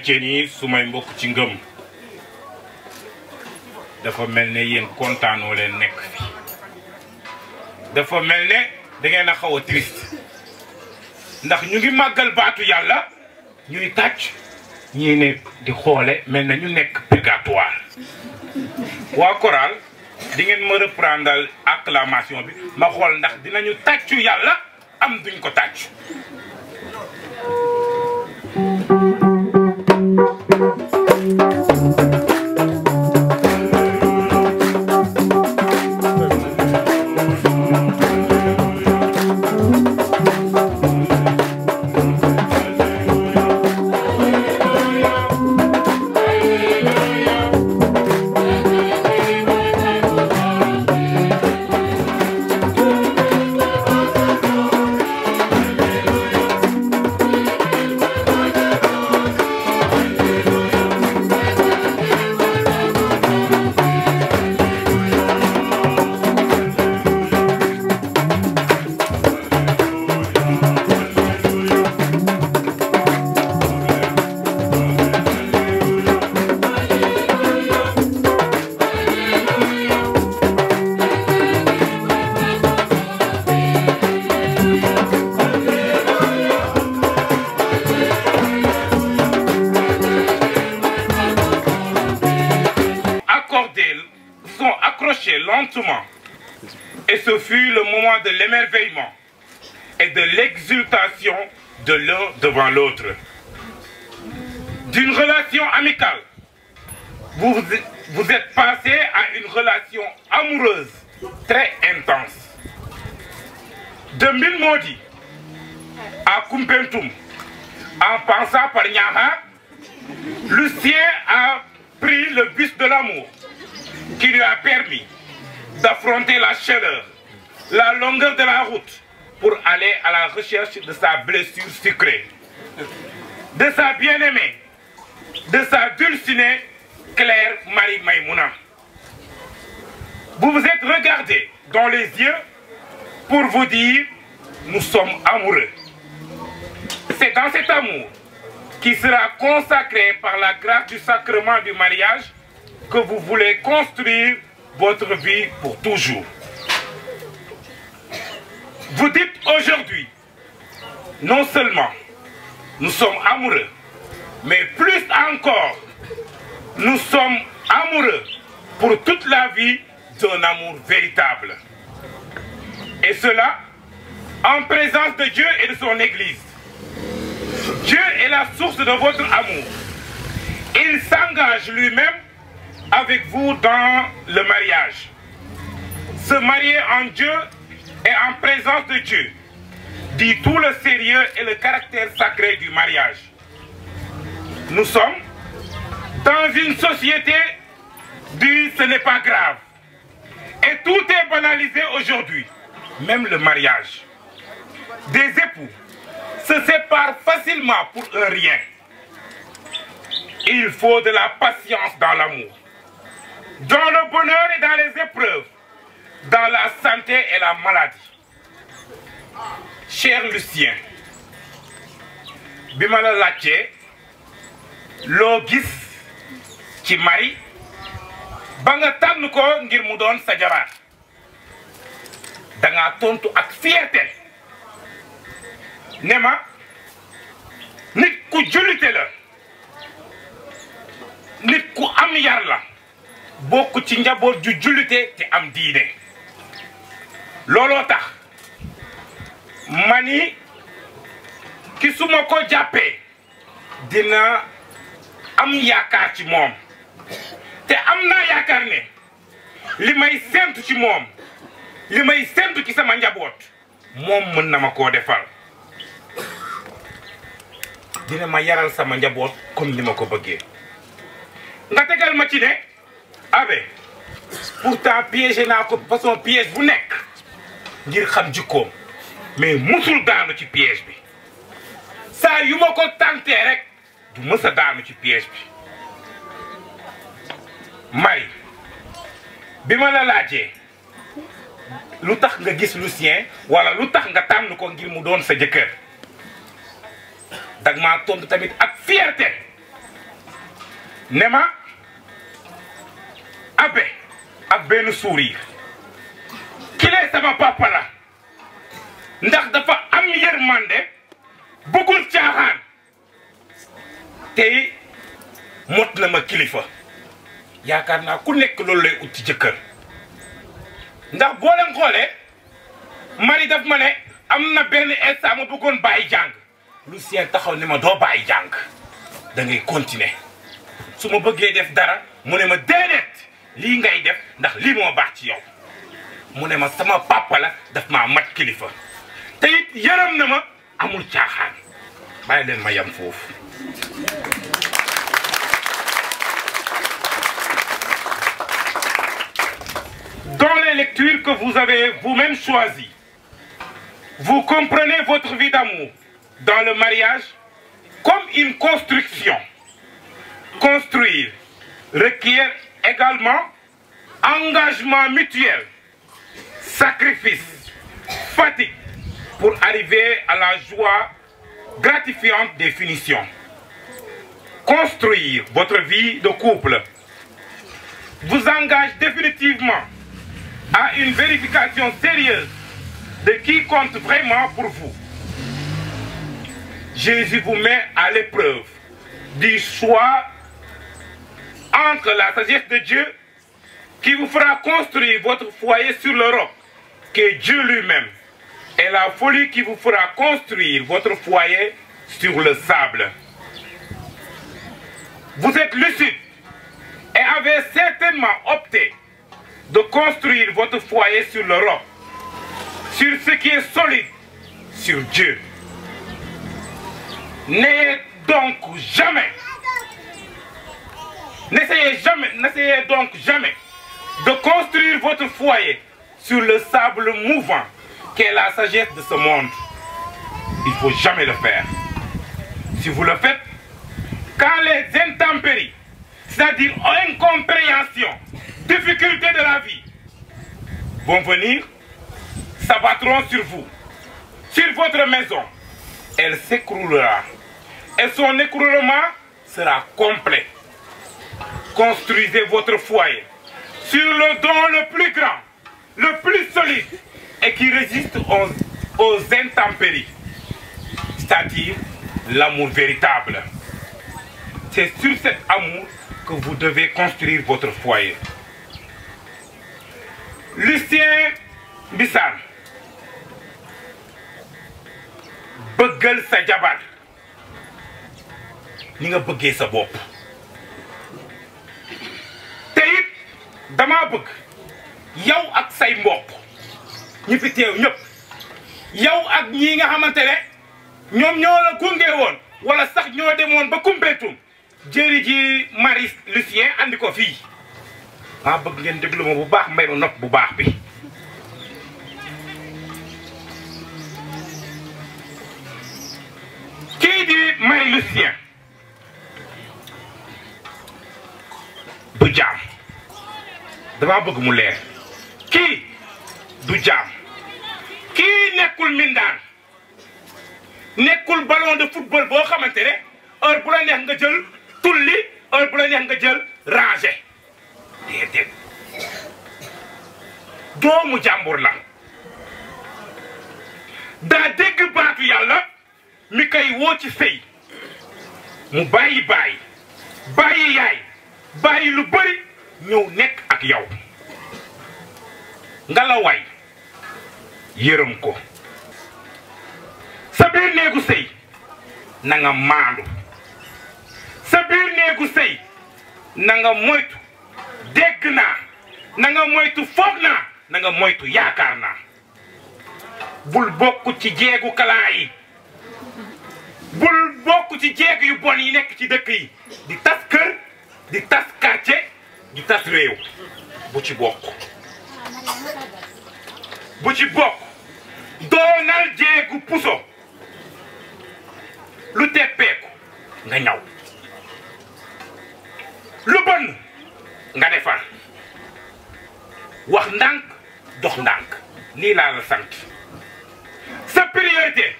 chrétien yi su may mbokk ci ngëm dafa mel ne yéen kontaanoo leen nekk fi dafa mel ne da ngeen a xaw a triste ndax ñu ngi màggal baatu yàlla ñuy tàcc ñii ne di xoole mel na ñu nekk purgatoire waa chorale di ngeen ma reprendre acclamation bi ma xool ndax dinañu tàccu yàlla am duñ ko tàccu. Lentement, et ce fut le moment de l'émerveillement et de l'exultation de l'un devant l'autre. D'une relation amicale, vous êtes passé à une relation amoureuse très intense. De Milmodi à Kumpentum, en passant par Niaha, Lucien a pris le bus de l'amour qui lui a permis d'affronter la chaleur, la longueur de la route pour aller à la recherche de sa blessure sucrée, de sa bien-aimée, de sa dulcinée Claire Marie Maïmouna. Vous vous êtes regardé dans les yeux pour vous dire « nous sommes amoureux ». C'est dans cet amour qui sera consacré par la grâce du sacrement du mariage que vous voulez construire votre vie pour toujours. Vous dites aujourd'hui, non seulement nous sommes amoureux, mais plus encore, nous sommes amoureux pour toute la vie d'un amour véritable. Et cela en présence de Dieu et de son Église. Dieu est la source de votre amour. Il s'engage lui-même avec vous dans le mariage. Se marier en Dieu et en présence de Dieu dit tout le sérieux et le caractère sacré du mariage. Nous sommes dans une société du « ce n'est pas grave ». Et tout est banalisé aujourd'hui, même le mariage. Des époux se séparent facilement pour un rien. Il faut de la patience dans l'amour, dans le bonheur et dans les épreuves, dans la santé et la maladie. Cher Lucien, bi ma la laajtee loo gis ci mari ba nga tànn ko ngir mu doon sa jabar da nga tontu ak fierté ne ma nit ku jullite la, nit ku am yar la, bokk ci njaboot ju jullite te am diine. Looloo tax mani ki su ma ko jàppee dina am yaakaar ci moom te am naa yaakaar ne li may séntu ci moom, li may séntu ci sama njaboot moom mën na ma koo defal. dina ma yaral sama njaboot comme ni ma ko bëggee. nga tegal ma ci ne abe pourtant piégé naa ko façon piège bu nekk ngir xam jikkoom, mais musul daanu ci piège bi. saa yu ma ko tantee rek du mës a daanu ci piège bi. Marie bi ma la laajee lu tax nga gis Lucien wala lu tax nga tànn ko ngir mu doon sa jëkkër, dag maa tontu tamit ak fierté ne ma Abbé ak benn sourire ki lay sama papa la ndax dafa am yërmande bëggul caaxaan tey mot na ma kilifa yaakaar naa ku nekk loolu lay ut ci jëkkër ndax boo leen xoolee mari daf ma ne am na benn instant ma bëggoon bàyyi jàng Lucien taxaw ne ma doo bàyyi jàng da ngay continuer su ma bëggee def dara mu ne ma déedéet lii ngay def ndax lii moo baax ci yow mu ne ma sama papa la daf maa mat kilifa te it yërëm na ma amul caaxaan bàyyi leen ma yam foofu. Dans les lectures que vous avez vous-même choisies, vous comprenez votre vie d'amour dans le mariage comme une construction. Construire requiert également engagement mutuel, sacrifice, fatigue pour arriver à la joie gratifiante des finitions. Construire votre vie de couple vous engage définitivement à une vérification sérieuse de qui compte vraiment pour vous. Jésus vous met à l'épreuve du choix entre la sagesse de Dieu qui vous fera construire votre foyer sur le roc, qui est Dieu lui-même, et la folie qui vous fera construire votre foyer sur le sable. Vous êtes lucide et avez certainement opté de construire votre foyer sur le roc, sur ce qui est solide, sur Dieu. N'essayez donc jamais de construire votre foyer sur le sable mouvant qu'est la sagesse de ce monde. Il ne faut jamais le faire. Si vous le faites, quand les intempéries, c'est-à-dire incompréhension, difficultés de la vie, vont venir, s'abattront sur vous, sur votre maison, elle s'écroulera. Et son écroulement sera complet. Construisez votre foyer sur le don le plus grand, le plus solide et qui résiste aux intempéries, c'est-à-dire l'amour véritable. C'est sur cet amour que vous devez construire votre foyer. Lucien Mbissane, bëggal sa jabar ni nga bëggee sa bopp. Te it dama bëgg yow ak say mbokk ñi fi teew ñëpp, yow ak ñii nga xamante ne ñoom ñoo la gunge woon wala sax ñoo demoon ba Koumpentoum jëri ji Marie Lucien andi ko fii. maa bëgg ngeen déglu ma bu baax, may ma nopp bu baax bi. kii di Marie Lucien du jaam, dama bëgg mu leer. kii du jaam, kii nekkul mindaan, nekkul ballon de football boo xamante ne heure bu la neex nga jël tulli, heure bu la neex nga jël rangé. déedéet, doomu jàmbur la. daa dégg baatu yàlla mi koy woo ci sëy, mu bàyyi yaay, bàyyi lu bëri ñëw nekk ak yow. nga la way yërëm ko. sa biir néegu sëy na nga maandu, sa biir néegu sëy na nga moytu dégg naa, na nga moytu foog naa, na nga moytu yaakaar naa. bul bokk ci jeegu kalaa yi, bul bokk ci jeeg yu bon yi nekk ci dëkk yi di tas kër, di tas quartier, di tas réew. bu ci bokk, bu ci bokk. doonal jeegu puso, lu teppeeku nga ñaw, lu bon nga defar. wax ndànk dox ndànk, lii laa la sant. sa priorité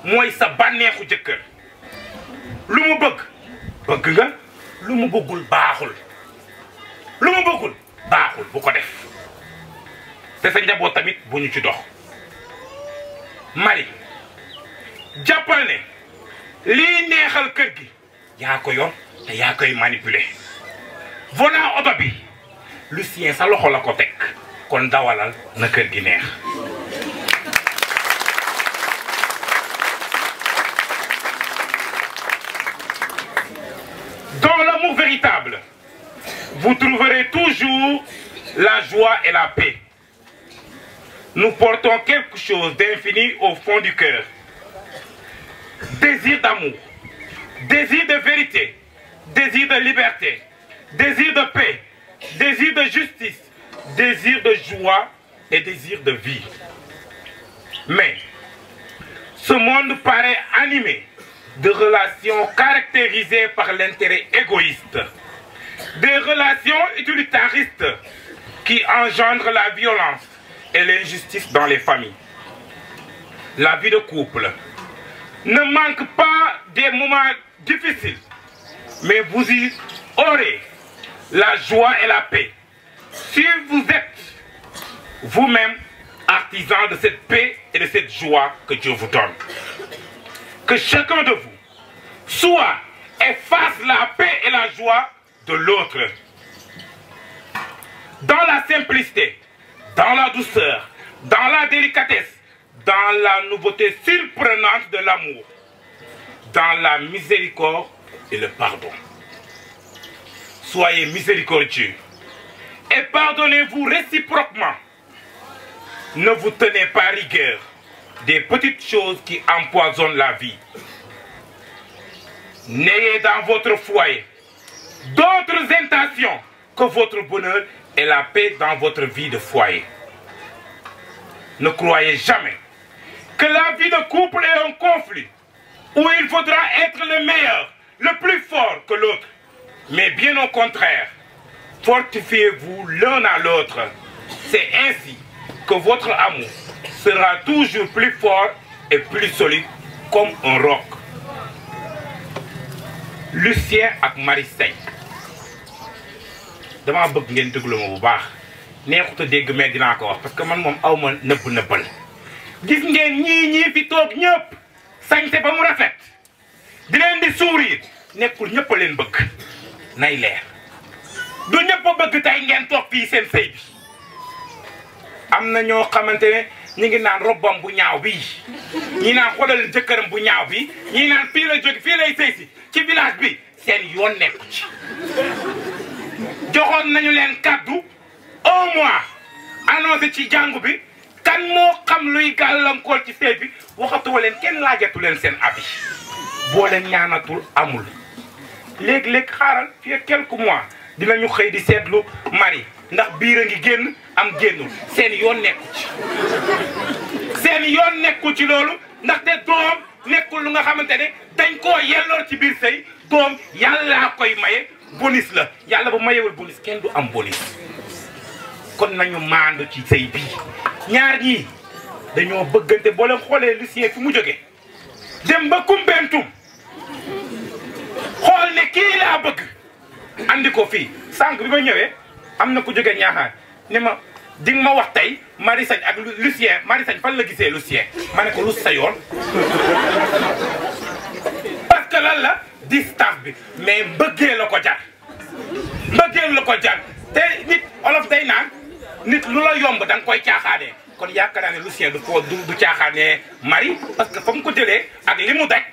mooy sa bànneexu jëkkër. lu mu bëgg nga, lu mu bëggul baaxul lu mu bëggul baaxul bu ko def te sa njaboot tamit bu ñu ci dox Marie jàppal ne lii neexal kër gi yaa ko yor te yaa koy manipuler volant oto bi Lucien sa loxo la ko teg kon dawalal na kër gi neex dans l'amour véritable vous trouverez toujours la joie et la paix. Nous portons quelque chose d'infini au fond du cœur. Désir d'amour, désir de vérité, désir de liberté, désir de paix, désir de justice, désir de joie et désir de vie. Mais ce monde paraît animé de relations caractérisées par l'intérêt égoïste, des relations utilitaristes qui engendrent la violence et l'injustice dans les familles. La vie de couple ne manque pas des moments difficiles, mais vous y aurez la joie et la paix. Si vous êtes vous-même artisan de cette paix et de cette joie que Dieu vous donne. Que chacun de vous soit et fasse la paix et la joie de l'autre. Dans la simplicité, dans la douceur, dans la délicatesse, dans la nouveauté surprenante de l'amour, dans la miséricorde et le pardon. Soyez miséricordieux et pardonnez-vous réciproquement. Ne vous tenez pas rigueur des petites choses qui empoisonnent la vie. N'ayez dans votre foyer d'autres intentions que votre bonheur et la paix dans votre vie de foyer. Ne croyez jamais que la vie de couple est un conflit où il faudra être le meilleur, le plus fort que l'autre. Mais bien au contraire, fortifiez-vous l'un à l'autre. C'est ainsi que votre amour sera toujours plus fort et plus solide comme un roc. Lucien ak Marie Seye dama bëgg ngeen déglu ma bu baax neexut a dégg mais dinaa ko wax parce que man moom aw ma nëbb-nëbbal gis ngeen ñii fi toog ñëpp sañse ba mu rafet di leen di sourire nekkul ñëpp a leen bëgg nay leer du ñëpp a bëgg tey ngeen toog fii seen sëy bi am na ñoo xamante ne ñu ngi naan robbam bu ñaaw bii ñi naan xoolal jëkkëram bu ñaaw bi ñi naan fii la jóge fii lay sëy si ci village bi seen yoon nekku ci joxoon nañu leen kaddu un mois annoncé ci jàngu bi kan moo xam luy gàllankoor ci sëy bi waxatuma leen kenn laajatu leen seen abi boo leen ñaanatul amul léegi-léegi xaaral fii ak quelques mois dinañu xëy di seetlu Marie ndax biir a ngi génn am génnul seen yoon nekku ci seen yoon nekku ci loolu ndaxte doom nekkul lu nga xamante ne dañ koo yelloor ci biir sëy doom yàllaa koy maye bonus la yàlla bu mayewul bonus kenn du am bonus kon nañu maandu ci sëy bii ñaar ñii dañoo bëggante boo leen xoolee Lucien fi mu jóge dem ba Koumpentoum xool ne kii laa bëgg andi ko fii sànq bi ma ñëwee am na ku jóge Ñaaxaar ne ma di nga ma wax tey Marie Seye ak Lucien Marie Seye fan la gisee Lucien ma ne ko lu sa yoon parce que lan la distance bi mais mbëggee la ko jar mbëggee la ko jar te nit olof day naan nit lu la yomb da nga koy caaxaanee kon yaakaar naa ne Lucien du caaxaanee Marie parce que fa mu ko jëlee ak li mu daj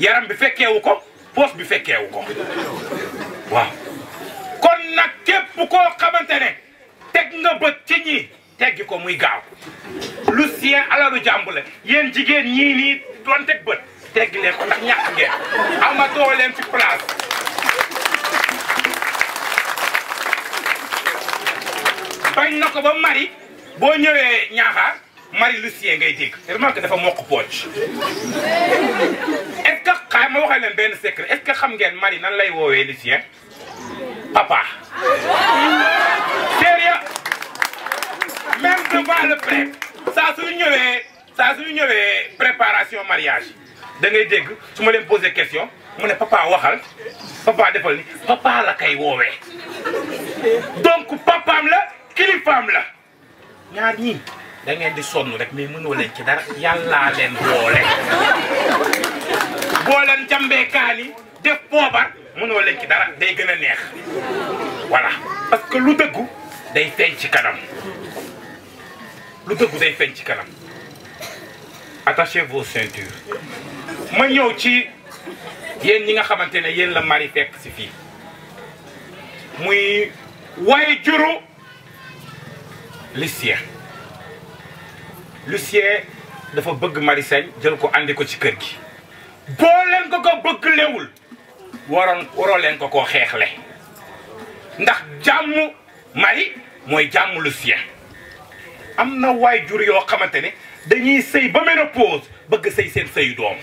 yaram bi fekkeewu ko poos bi fekkeewu ko waaw kon nag képp koo xamante ne teg nga bët ci ñii teggi ko muy gaaw Lucien alalu jàmb la yéen jigéen ñii nii doon teg bët teggi leen ko ndax ñàkk ngeen amatoo leen ci place bañ na ko ba Marie boo ñëwee Ñaaxaar Marie Lucien ngay dégg remarque dafa mokk pooc est-ce que xaay ma waxal leen benn secret est-ce que xam ngeen Marie nan lay woowee Lucien papa sérieux même devant le prêtre saa suñu ñëwee préparation mariage da ngay dégg su ma leen posé question mu ne papa waxal papa defal ni papa la kay woowee donc papaam la kilifaam la ñaar ñii da ngeen di sonn rek mais mënoo leen ci dara yàllaa leen boole boo leen jambee kaani def poobar mënoo leen ci dara day gën a neex voilà parce que lu dëggu day feeñ ci kanam lu dëggu day feeñ ci kanam attachez vos ceintures ma ñëw ci yéen ñi nga xamante ne yéen la mari fekk si fii muy waaye juru Lucien dafa bëgg Marie Sène jël ko andi ko ci kër gi boo leen ko bëgg lewul waroo leen ko koo xeexle ndax jàmm Marie mooy jàmm Lucien am na waay jur yoo xamante ne dañuy sëy ba ménopause bëgg sëy seen sëyu doom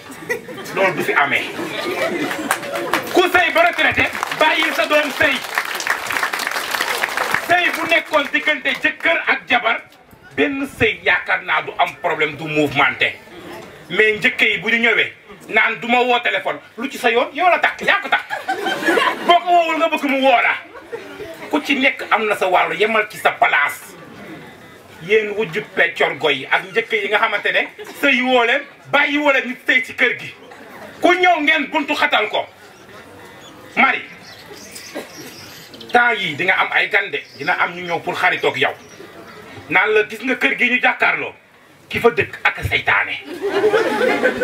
loolu du fi amee ku sëy ba retraité bàyyi sa doom sëy bu nekkoon diggante jëkkër ak jabar benn sëy yaakaar naa du am problème du mouvementé mais njëkk yi bu ñu ñëwee naan du ma woo téléphone lu ci sa yoon yow la takk yaa ko takk boo ko woowul nga bëgg mu woo la ku ci nekk am na sa wàllu yemal ci sa place yéen wujju peccor goy ak njëkk yi nga xamante ne sëy woo leen bàyyi woo leen nit sëy ci kër gi ku ñëw ngeen buntu xatal ko Marie temps yii di nga am ay gande dina am ñu ñëw pour xaritoog yow naan la gis nga kër gi ñu jàkkaarloo ki fa dëkk ak saytaane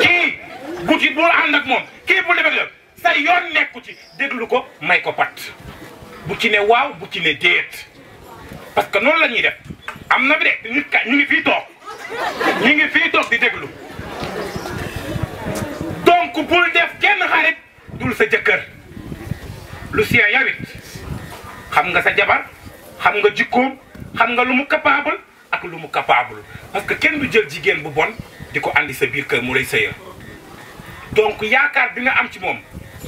kii bu ci bul ànd ak moom kii bu defee la sa yoon nekku ci déglu ko may ko pat bu ci ne waaw bu ci ne déet parce que noonu la ñuy def am na bi de nit ka ñu ngi fii toog di déglu donc bul def kenn xarit dul sa jëkkër Lucien yawit xam nga sa jabar xam nga jikkoom xam nga lu mu capable ak lu mu capable parce que kenn du jël jigéen bu bon di ko andi sa biir kër mu lay sëyal donc yaakaar bi nga am ci moom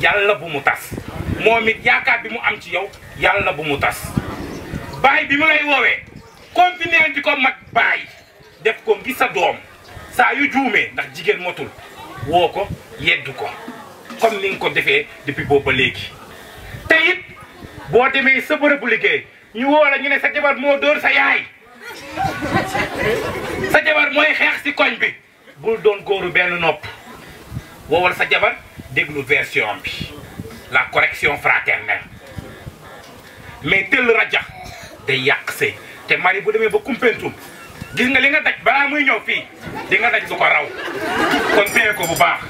yàlla bu mu tas moom it yaakaar bi mu am ci yow yàlla bu mu tas baay bi mu lay woowee continuer di ko mag baay def ko ngi sa doom saa yu juumee ndax jigéen motul woo ko yeddu ko comme ni nga ko defee depuis boobu ba léegi te it boo demee sa bërëbu liggéey ñu woo la ñu ne sa jabar moo dóor sa yaay sa jabar mooy xeex si koñ bi bul doon góoru benn nopp woowal sa jabar déglu version bi la correction fraternelle mais tëll rajax day yàq sëy te Marie bu demee ba Koumpentoum gis nga li nga daj balaa muy ñëw fii di nga daj lu ko raw kon téye ko bu baax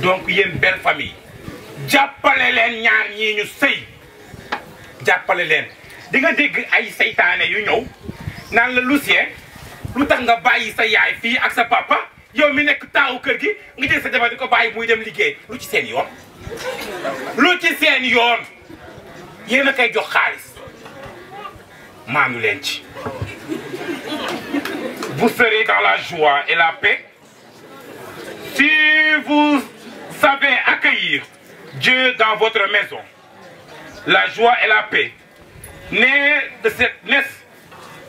donc yéen belle famille jàppale leen ñaar ñii ñu sëy jàppale leen di nga dégg ay seytaane yu ñëw naan la Lucien lu tax nga bàyyi sa yaay fii ak sa papa yow mi nekk taawu kër gi nga jël sa jabar di ko bàyyi muy dem liggéey lu ci seen yoon lu ci seen yoon yéen a koy jox xaalis maanu leen ci vous serez dans la joie et la paix si vous savez accueillir Dieu dans votre maison. La joie et la paix naissent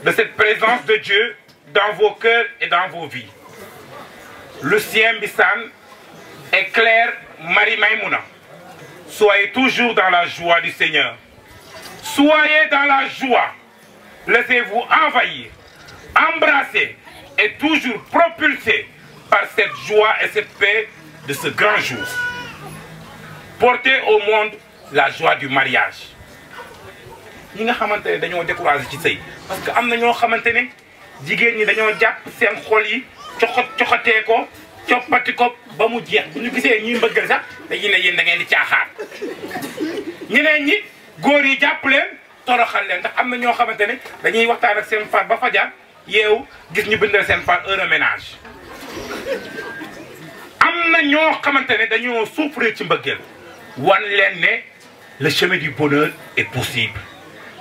de cette présence de Dieu dans vos cœurs et dans vos vies. Lucien Mbissane et Claire Marie Maïmouna, soyez toujours dans la joie du Seigneur. Soyez dans la joie. Laissez-vous envahir, embrasser et toujours propulser par cette joie et cette paix de ce grand jour. Portez au monde la joie du mariage. ñi nga xamante ne dañoo découragé ci sëy parce que am na ñoo xamante ne jigéen ñi dañoo jàpp seen xol yi coxatee ko coppati ko ba mu jeex bu ñu gisee ñuy mbëggal sax dañuy ne yéen da ngeen di caaxaan ñeneen ñi góor yi jàpp leen toroxal leen ndax am na ñoo xamante ne dañuy waxtaan ak seen far ba fajar yeewu gis ñu bindal seen far heure ménage am na ñoo xamante ne dañoo souffrir ci mbëggeel wan leen ne le chemin du bonheur est possible.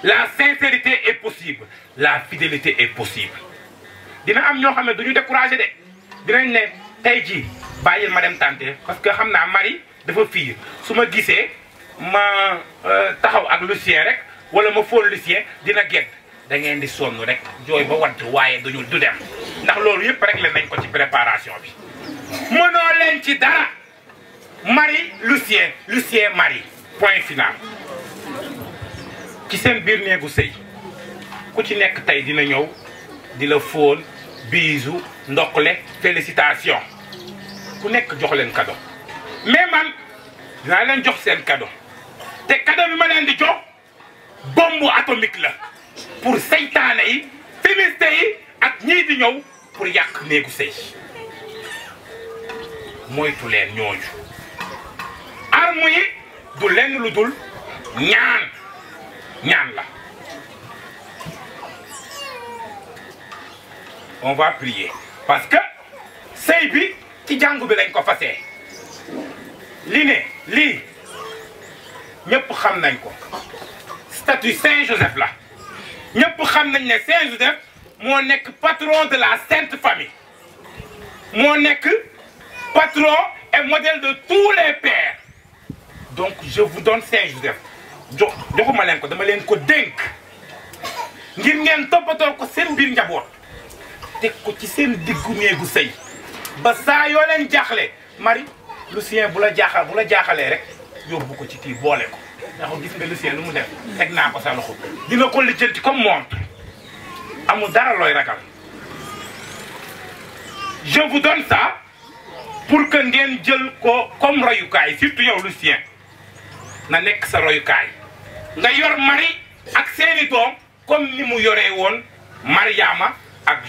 La sincérité est possible. La fidélité est possible. dina am ñoo xam ne duñu découragé de dinañ ne tey jii bàyyil ma dem tante parce que xam naa Marie dafa fiir su ma gisee ma taxaw ak Lucien rek wala ma fóol Lucien dina gedd da ngeen di sonn rek jooy ba wadd waaye du dem ndax loolu yëpp rek leen nañ ko ci préparation bi. mënoo leen ci dara Marie Lucien, Lucien Marie point final. ci seen biir néegu sëy ku ci nekk tey dina ñëw di la fóon bisu ndokkale félicitation ku nekk jox leen cadeau mais man dinaa leen jox seen cadeau te cadeau bi ma leen di jox bombe atomique la pour seytaane yi féministe yi ak ñii di ñëw pour yàq néegu sëy moytu leen ñooñu arme yi du lenn lu dul ñaan la. On va prier parce que sëy bi ci jàngu bi lañ ko fasee lii ñëpp xam nañ ko statut Saint-Joseph la ñëpp xam nañ ne Saint-Joseph moo nekk patron de la Sainte Famille moo nekk patron et modèle de tous les pères donc je vous donne Saint-Joseph joxuma leen ko dama leen ko dénk ngir ngeen toppatoo ko seen biir njaboot teg ko ci seen diggu néegu sëy ba saa yoo leen jaaxle Marie Lucien bu la jaaxalee rek yóbbu ko ci kii boole ko ndax gis nga Lucien lu mu def teg naa ko sa loxo dina ko lijjanti comme montre amul dara looy ragal je vous donne ça pour que ngeen jël ko comme royukaay surtout yow Lucien na nekk sa royukaay nga yor Marie ak seeni doom comme ni mu yoree woon Mariama ak